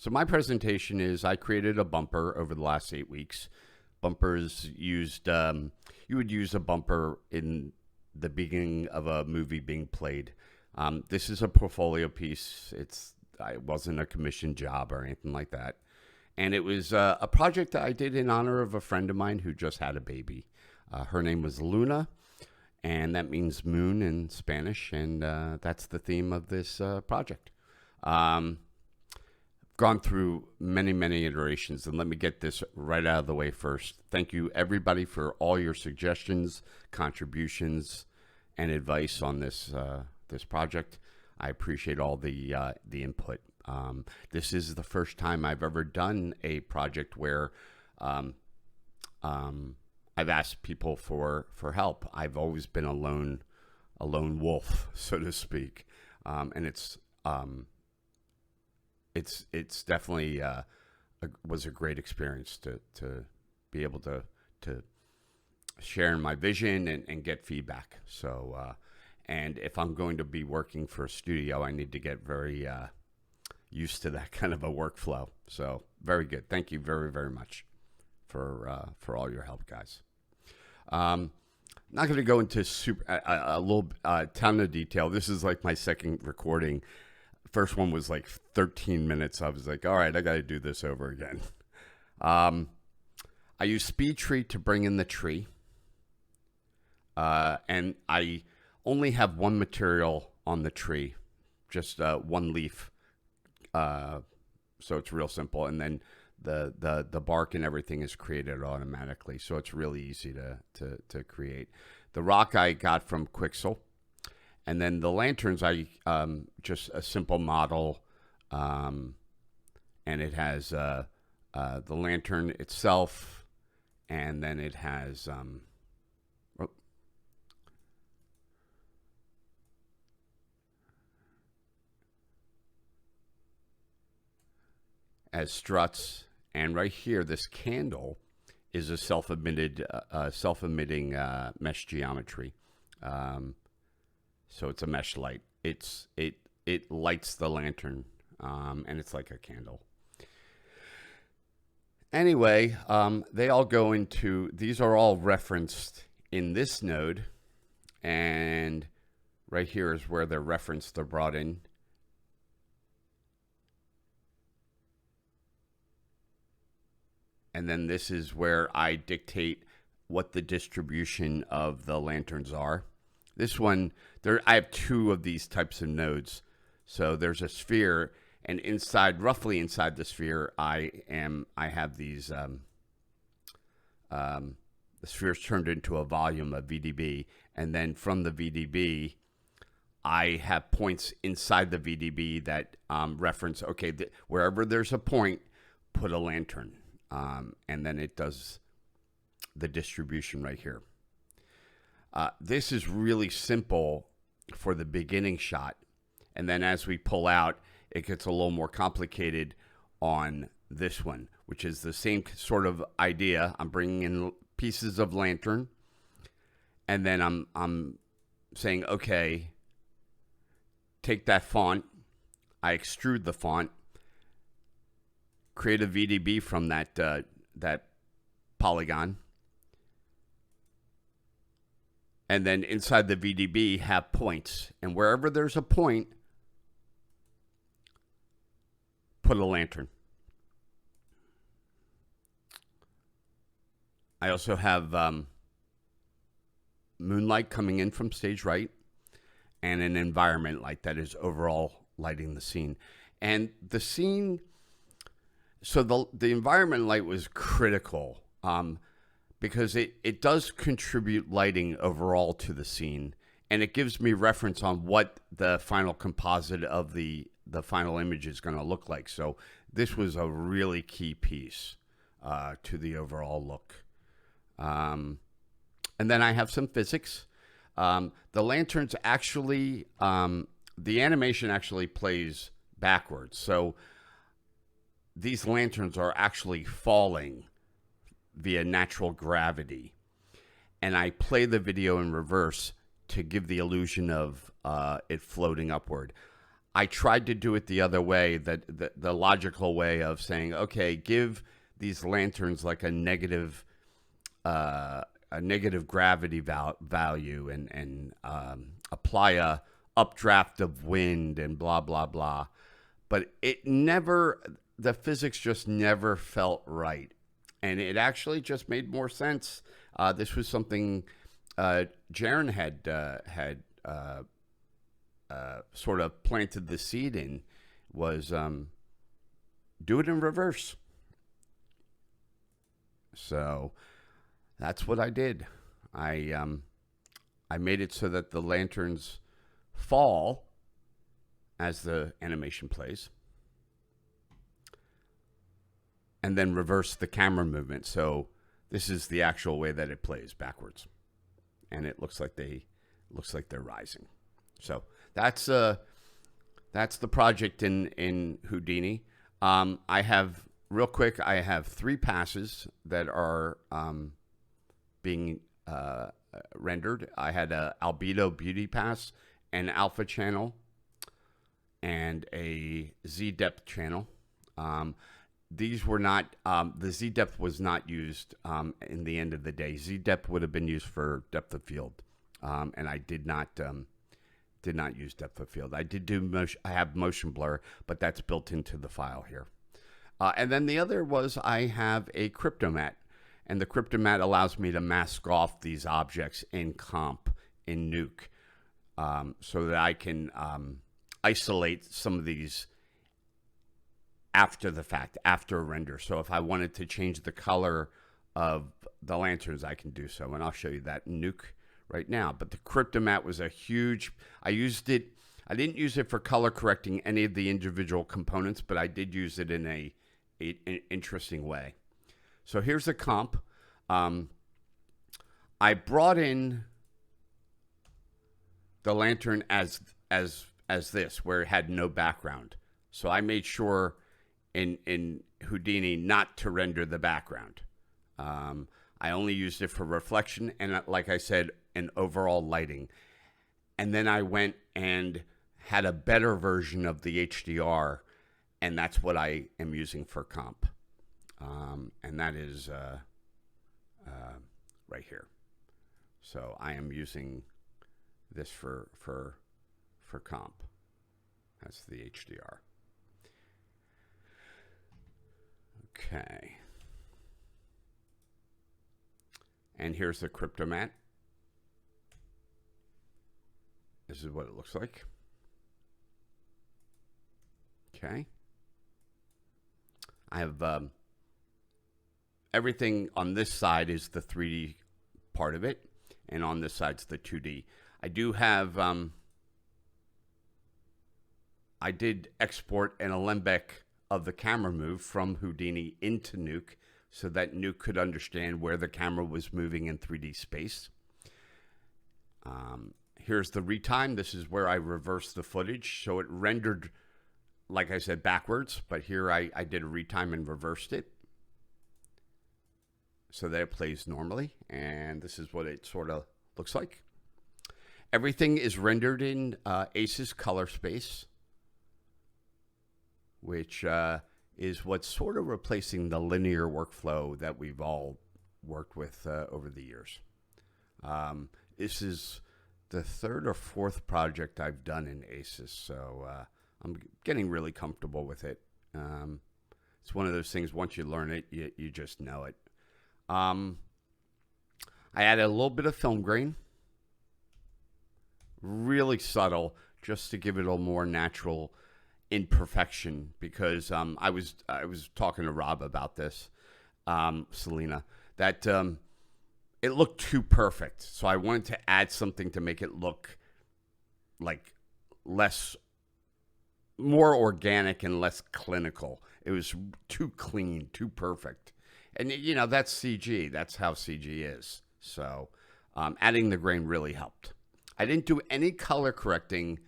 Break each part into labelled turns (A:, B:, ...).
A: So my presentation is I created a bumper over the last 8 weeks. Bumpers used, you would use a bumper in the beginning of a movie being played. This is a portfolio piece. It wasn't a commissioned job or anything like that. And it was a project that I did in honor of a friend of mine who just had a baby. Her name was Luna, and that means moon in Spanish, and that's the theme of this project. Gone through many, many iterations, and let me get this right out of the way first. Thank you, everybody, for all your suggestions, contributions, and advice on this project. I appreciate all the input. This is the first time I've ever done a project where I've asked people for help. I've always been a lone wolf, so to speak, and it's definitely was a great experience to be able to share my vision and get feedback. So, and if I'm going to be working for a studio, I need to get very used to that kind of a workflow. So, very good. Thank you very, very much for all your help, guys. Not going to go into a little ton of detail. This is like my second recording. First one was like 13 minutes. I was like, all right, I got to do this over again. I use Speed Tree to bring in the tree. And I only have one material on the tree, just one leaf. So it's real simple. And then the bark and everything is created automatically. So it's really easy to create. The rock I got from Quixel. And then the lanterns, I just a simple model, and it has the lantern itself, and then it has as struts, and right here, this candle is a self-emitting mesh geometry. So it's a mesh light. It lights the lantern, and it's like a candle. Anyway, they all go into, these are all referenced in this node, and right here is where they're referenced, they're brought in. And then this is where I dictate what the distribution of the lanterns are. This one, I have two of these types of nodes. So there's a sphere, and roughly inside the sphere, I have these, the sphere's turned into a volume of VDB. And then from the VDB, I have points inside the VDB that reference, okay, wherever there's a point, put a lantern. And then it does the distribution right here. This is really simple for the beginning shot. And then as we pull out, it gets a little more complicated on this one, which is the same sort of idea. I'm bringing in pieces of lantern, and then I'm saying, okay, take that font. I extrude the font, create a VDB from that polygon, and then inside the VDB have points. And wherever there's a point, put a lantern. I also have moonlight coming in from stage right, and an environment light that is overall lighting the scene. And the scene, so the environment light was critical because it does contribute lighting overall to the scene, and it gives me reference on what the final composite of the final image is going to look like. So this was a really key piece to the overall look. And then I have some physics. The lanterns actually, the animation actually plays backwards. So these lanterns are actually falling via natural gravity. And I play the video in reverse to give the illusion of it floating upward. I tried to do it the other way, that the logical way of saying, okay, give these lanterns like a negative gravity value, and apply a updraft of wind and blah blah blah. But the physics just never felt right, and it actually just made more sense. This was something Jaron had sort of planted the seed in, was do it in reverse. So that's what I did. I made it so that the lanterns fall as the animation plays, and then reverse the camera movement. So this is the actual way that it plays backwards, and it looks like they're rising. So that's the project in Houdini. I have, real quick, I have 3 passes that are being rendered. I had a albedo beauty pass, an alpha channel, and a Z depth channel. These were not, the Z depth was not used in the end of the day. Z depth would have been used for depth of field, and I did not use depth of field. I did do motion. I have motion blur, but that's built into the file here. And then the other was, I have a cryptomat, and the cryptomat allows me to mask off these objects in comp in Nuke, so that I can isolate some of these after the fact, after a render. So if I wanted to change the color of the lanterns, I can do so, and I'll show you that in Nuke right now. But the cryptomat was a huge, I used it, I didn't use it for color correcting any of the individual components, but I did use it in an interesting way. So here's the comp. I brought in the lantern as this, where it had no background. So I made sure in Houdini not to render the background. I only used it for reflection and, like I said, and overall lighting. And then I went and had a better version of the HDR, and that's what I am using for comp. And that is right here. So I am using this for comp. That's the HDR. Okay. And here's the cryptomat. This is what it looks like. Okay. I have everything on this side is the 3D part of it, and on this side's the 2D. I do have, I did export an alembic of the camera move from Houdini into Nuke, so that Nuke could understand where the camera was moving in 3D space. Here's the retime. This is where I reversed the footage. So it rendered, like I said, backwards, but here I did a retime and reversed it so that it plays normally. And this is what it sort of looks like. Everything is rendered in ACES color space, which is what's sort of replacing the linear workflow that we've all worked with over the years. This is the 3rd or 4th project I've done in ACES, so I'm getting really comfortable with it. It's one of those things, once you learn it, you just know it. I added a little bit of film grain, really subtle, just to give it a more natural imperfection, because I was talking to Rob about this, Selena, that it looked too perfect. So I wanted to add something to make it look like more organic and less clinical. It was too clean, too perfect. And, you know, that's CG. That's how CG is. So adding the grain really helped. I didn't do any color correcting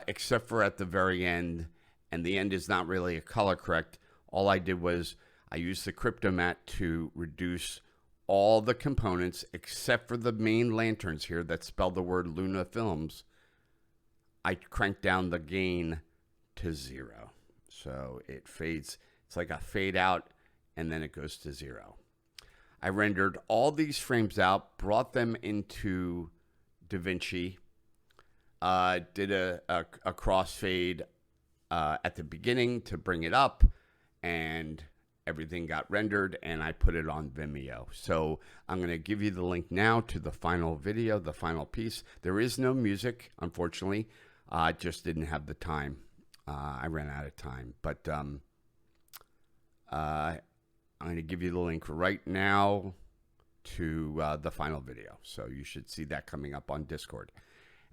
A: except for at the very end. And the end is not really a color correct. All I did was I used the cryptomat to reduce all the components except for the main lanterns here that spell the word Luna Films. I cranked down the gain to 0. So it fades. It's like a fade out, and then it goes to 0. I rendered all these frames out, brought them into DaVinci, did a crossfade at the beginning to bring it up, and everything got rendered, and I put it on Vimeo. So I'm going to give you the link now to the final video, the final piece. There is no music, unfortunately. I just didn't have the time. I ran out of time. But I'm going to give you the link right now to the final video. So you should see that coming up on Discord.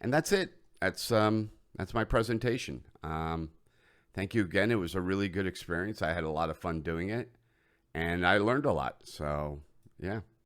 A: And that's it. That's my presentation. Thank you again. It was a really good experience. I had a lot of fun doing it, and I learned a lot. So, yeah.